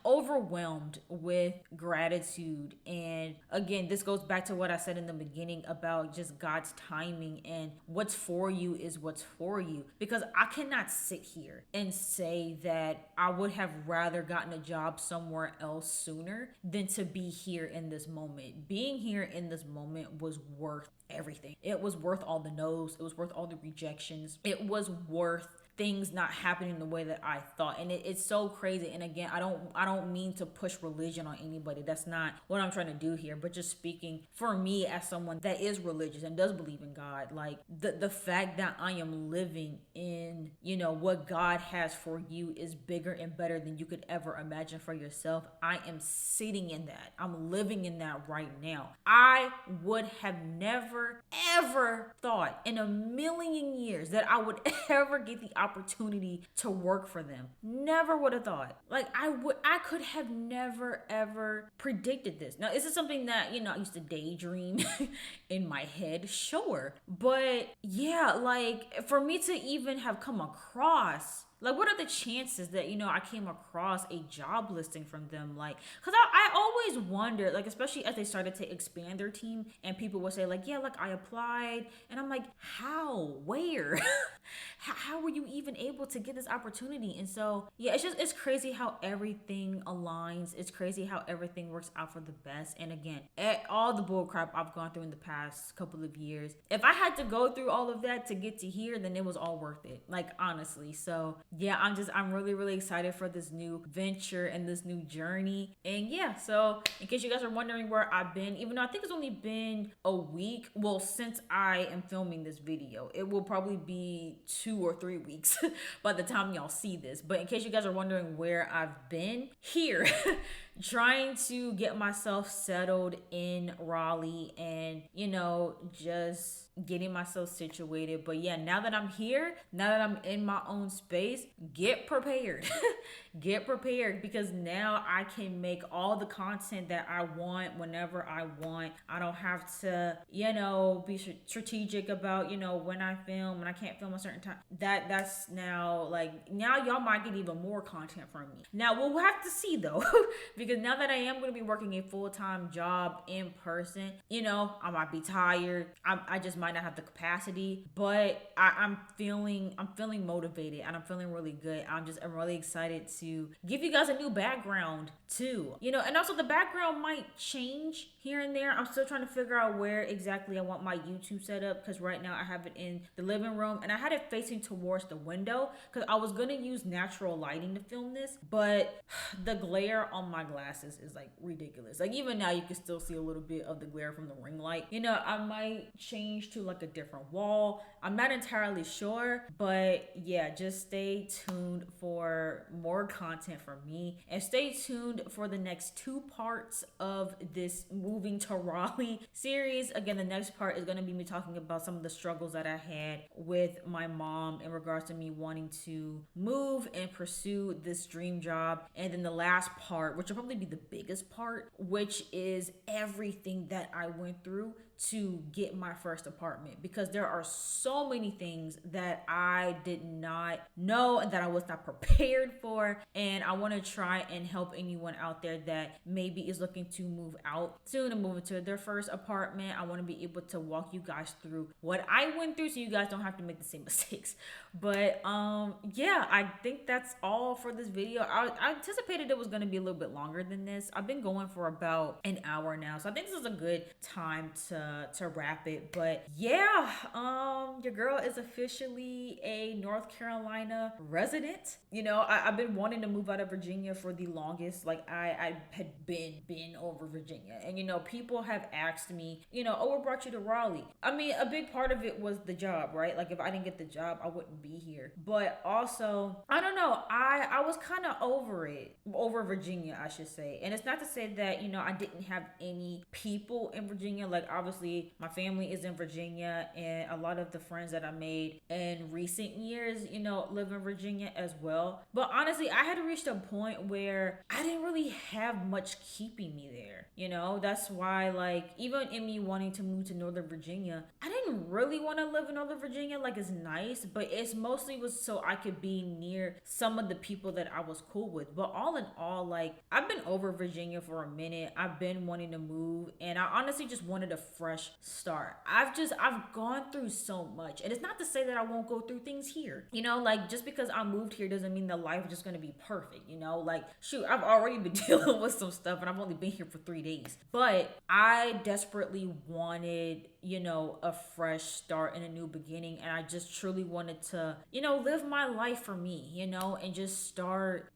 overwhelmed with gratitude. And again, this goes back to what I said in the beginning about just God's timing, and what's for you is what's for you. Because I cannot sit here and say that I would have rather gotten a job somewhere else sooner than to be here in this moment. Being here in this moment was worth everything. It was worth all the no's, it was worth all the rejections, it was worth things not happening the way that I thought. And it's so crazy. And again, I don't mean to push religion on anybody. That's not what I'm trying to do here. But just speaking for me as someone that is religious and does believe in God, like the fact that I am living in, what God has for you is bigger and better than you could ever imagine for yourself. I am sitting in that. I'm living in that right now. I would have never, ever thought in a million years that I would ever get the opportunity to work for them. Never would have thought. Like I could have never ever predicted this. Now, is this something that, I used to daydream in my head? Sure. But yeah, like for me to even have come across, like, what are the chances that, I came across a job listing from them? Like, because I always wondered, like, especially as they started to expand their team, and people would say, like, yeah, like, I applied. And I'm like, how? Where? How were you even able to get this opportunity? And so, yeah, it's crazy how everything aligns. It's crazy how everything works out for the best. And again, all the bull crap I've gone through in the past couple of years, if I had to go through all of that to get to here, then it was all worth it. Like, honestly. So, yeah, I'm really, really excited for this new venture and this new journey. And yeah, so in case you guys are wondering where I've been, even though I think it's only been a week, well, since I am filming this video, it will probably be 2 or 3 weeks by the time y'all see this. But in case you guys are wondering where I've been, here, trying to get myself settled in Raleigh and, just getting myself situated. But yeah, now that I'm here, now that I'm in my own space, get prepared. Get prepared, because now I can make all the content that I want whenever I want. I don't have to, be strategic about, when I film, when I can't film a certain time. That's now, like, now y'all might get even more content from me. Now we'll have to see though, because now that I am going to be working a full-time job in person, I might be tired. I just might not have the capacity, but I'm feeling motivated, and I'm feeling really good. I'm really excited to give you guys a new background too, and also the background might change here and there. I'm still trying to figure out where exactly I want my YouTube set up, because right now I have it in the living room, and I had it facing towards the window because I was going to use natural lighting to film this, but the glare on my glasses is like ridiculous. Like, even now you can still see a little bit of the glare from the ring light. I might change to like a different wall. I'm not entirely sure, but yeah, just stay tuned for more content from me, and stay tuned for the next 2 parts of this moving to Raleigh series. Again, the next part is going to be me talking about some of the struggles that I had with my mom in regards to me wanting to move and pursue this dream job. And then the last part, which will probably be the biggest part, which is everything that I went through to get my first apartment, because there are so many things that I did not know and that I was not prepared for. And I want to try and help anyone out there that maybe is looking to move out soon and move into their first apartment. I want to be able to walk you guys through what I went through so you guys don't have to make the same mistakes. But yeah, I think that's all for this video. I anticipated it was going to be a little bit longer than this. I've been going for about an hour now, so I think this is a good time to to wrap it. But yeah, your girl is officially a North Carolina resident. I've been wanting to move out of Virginia for the longest. Like I had been over Virginia, and people have asked me, oh, what brought you to Raleigh? I mean, a big part of it was the job, right? Like if I didn't get the job, I wouldn't be here. But also, I don't know, I was kind of over Virginia, I should say. And it's not to say that I didn't have any people in Virginia. Like obviously, my family is in Virginia, and a lot of the friends that I made in recent years, live in Virginia as well. But honestly, I had reached a point where I didn't really have much keeping me there. That's why, like, even in me wanting to move to Northern Virginia, I didn't really want to live in Northern Virginia. Like, it's nice, but it's mostly was so I could be near some of the people that I was cool with. But all in all, like, I've been over Virginia for a minute. I've been wanting to move, and I honestly just wanted a fresh start. I've gone through so much, and it's not to say that I won't go through things here. Like, just because I moved here doesn't mean that life is just gonna be perfect. Like, shoot, I've already been dealing with some stuff, and I've only been here for 3 days. But I desperately wanted, a fresh start and a new beginning, and I just truly wanted to, live my life for me, and just start,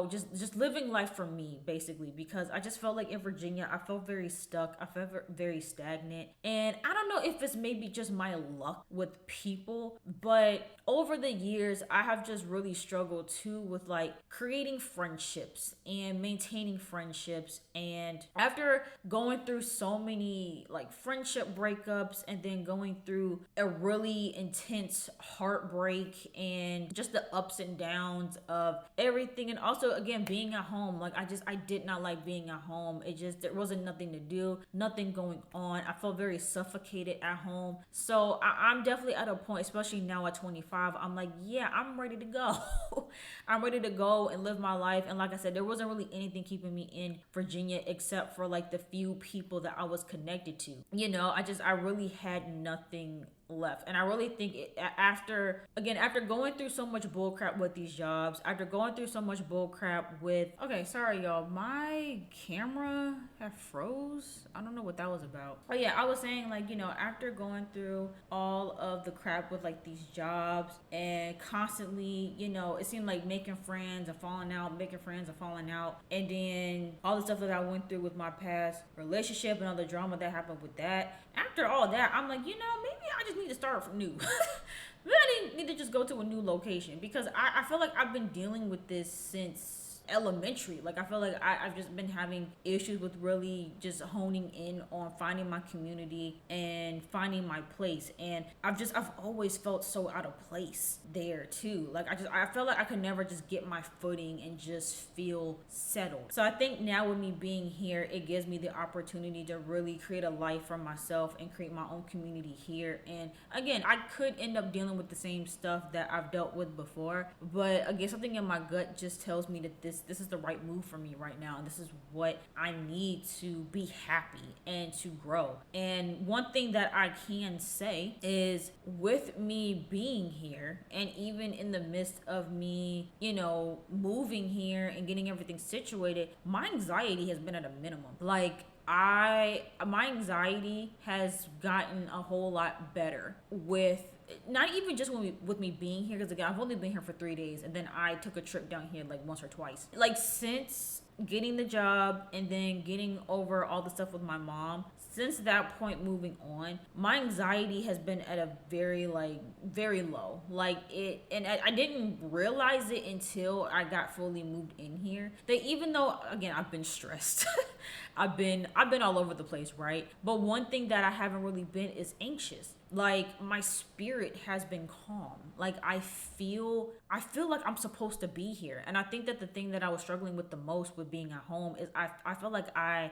just living life for me, basically, because I just felt like in Virginia, I felt very stuck. I felt very stagnant, and I don't know if it's maybe just my luck with people, but over the years, I have just really struggled too with like creating friendships and maintaining friendships. And after going through so many like friendship breakups, and then going through a really intense heartbreak and just the ups and downs of everything, and also again being at home, like I did not like being at home. There wasn't nothing to do, nothing going on. I felt very suffocated at home. So I'm definitely at a point, especially now at 25, I'm like, yeah, I'm ready to go. I'm ready to go and live my life. And like I said, there wasn't really anything keeping me in Virginia except for like the few people that I was connected to. I really had nothing left. And I really think after going through so much bullcrap with these jobs, after going through so much bullcrap with, okay, sorry y'all, my camera had froze. I don't know what that was about. Oh yeah, I was saying, like, after going through all of the crap with like these jobs, and constantly, it seemed like making friends and falling out, and then all the stuff that I went through with my past relationship and all the drama that happened with that. After all that, I'm like, maybe I just need to start from new. Maybe I need to just go to a new location, because I feel like I've been dealing with this since elementary. Like I feel like I've just been having issues with really just honing in on finding my community and finding my place. And I've always felt so out of place there too. Like I felt like I could never just get my footing and just feel settled. So I think now with me being here, it gives me the opportunity to really create a life for myself and create my own community here. And again, I could end up dealing with the same stuff that I've dealt with before, but again, something in my gut just tells me that this is the right move for me right now, and this is what I need to be happy and to grow. And one thing that I can say is, with me being here, and even in the midst of me, moving here and getting everything situated, my anxiety has been at a minimum. Like my anxiety has gotten a whole lot better with not even just with me being here, because again, I've only been here for 3 days, and then I took a trip down here like once or twice. Like since getting the job and then getting over all the stuff with my mom, since that point moving on, my anxiety has been at a very low. Like it, and I didn't realize it until I got fully moved in here, that even though again I've been stressed, I've been all over the place, right? But one thing that I haven't really been is anxious. Like my spirit has been calm. Like I feel like I'm supposed to be here. And I think that the thing that I was struggling with the most with being at home is I felt like I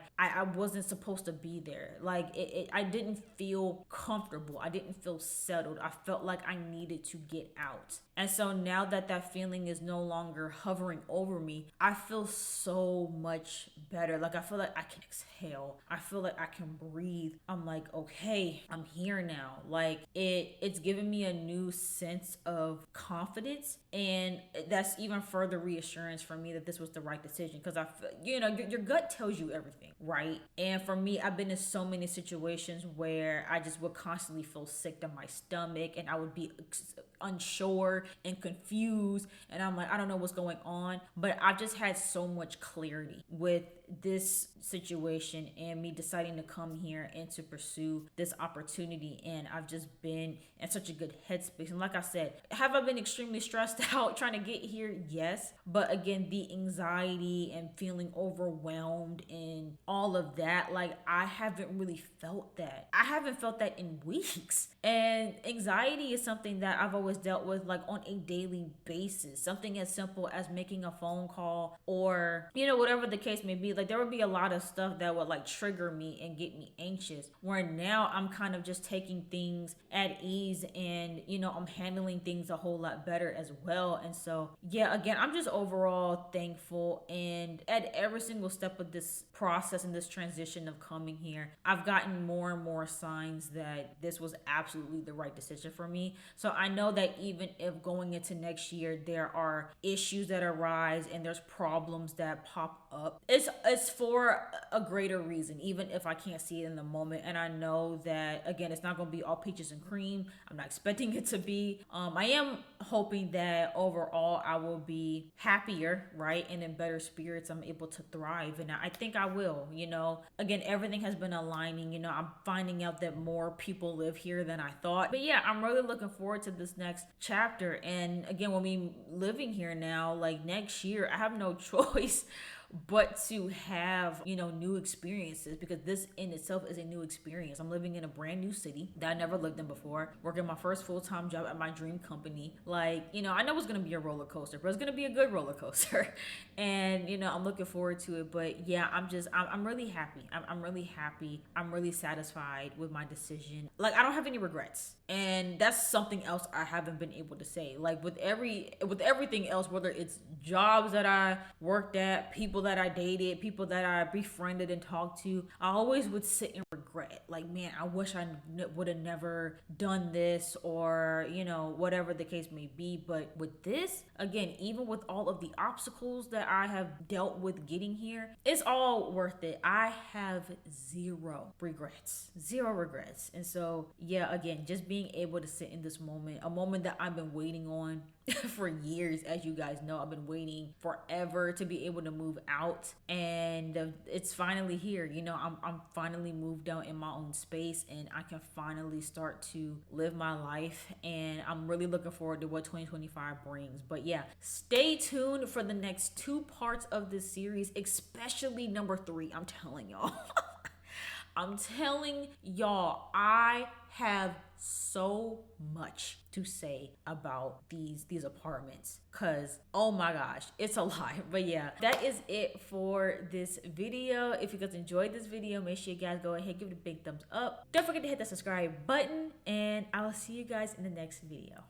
wasn't supposed to be there. Like I didn't feel comfortable. I didn't feel settled. I felt like I needed to get out. And so now that feeling is no longer hovering over me, I feel so much better. Like I feel like I can exhale. I feel like I can breathe. I'm like, okay, I'm here now. Like it's given me a new sense of confidence, and that's even further reassurance for me that this was the right decision, because your gut tells you everything, right? And for me, I've been in so many situations where I just would constantly feel sick to my stomach, and I would be unsure and confused, and I'm like, I don't know what's going on. But I've just had so much clarity with this situation and me deciding to come here and to pursue this opportunity, and I've just been in such a good headspace. And like I said, have I been extremely stressed out trying to get here? Yes. But again, the anxiety and feeling overwhelmed and all of that, like, I haven't really felt that. I haven't felt that in weeks. And anxiety is something that I've always dealt with, like, on a daily basis. Something as simple as making a phone call, or whatever the case may be. Like, there would be a lot of stuff that would, like, trigger me and get me anxious, where now I'm kind of just taking things at ease, and I'm handling things a whole lot better as well. And so, yeah, again, I'm just overall thankful, and at every single step of this process and this transition of coming here, I've gotten more and more signs that this was absolutely the right decision for me. So I know that even if going into next year there are issues that arise and there's problems that pop up, it's for a greater reason, even if I can't see it in the moment. And I know that, again, it's not going to be all peaches and cream. I'm not expecting it to be. I am hoping that overall I will be happier, right, and in better spirits. I'm able to thrive, and I think I will. Again, everything has been aligning. I'm finding out that more people live here than I thought. But yeah, I'm really looking forward to this next chapter. And again, when we living here now, like, next year, I have no choice but to have new experiences, because this in itself is a new experience. I'm living in a brand new city that I never lived in before, working my first full-time job at my dream company. Like, I know it's gonna be a roller coaster, but it's gonna be a good roller coaster. And I'm looking forward to it. But yeah, I'm really happy. I'm really happy. I'm really satisfied with my decision. Like, I don't have any regrets. And that's something else I haven't been able to say. Like, with everything else, whether it's jobs that I worked at, people that I dated, people that I befriended and talked to, I always would sit and regret. Like, man, I wish I would have never done this, or whatever the case may be. But with this, again, even with all of the obstacles that I have dealt with getting here, it's all worth it. I have zero regrets. And so, yeah, again, just being able to sit in this moment, a moment that I've been waiting on for years. As you guys know, I've been waiting forever to be able to move out, and it's finally here. I'm finally moved out in my own space, and I can finally start to live my life, and I'm really looking forward to what 2025 brings. But yeah, stay tuned for the next 2 parts of this series, especially number 3. I'm telling y'all. I'm telling y'all, I have so much to say about these apartments, because oh my gosh, it's a lot. But yeah, that is it for this video. If you guys enjoyed this video, make sure you guys go ahead, give it a big thumbs up. Don't forget to hit that subscribe button, and I will see you guys in the next video.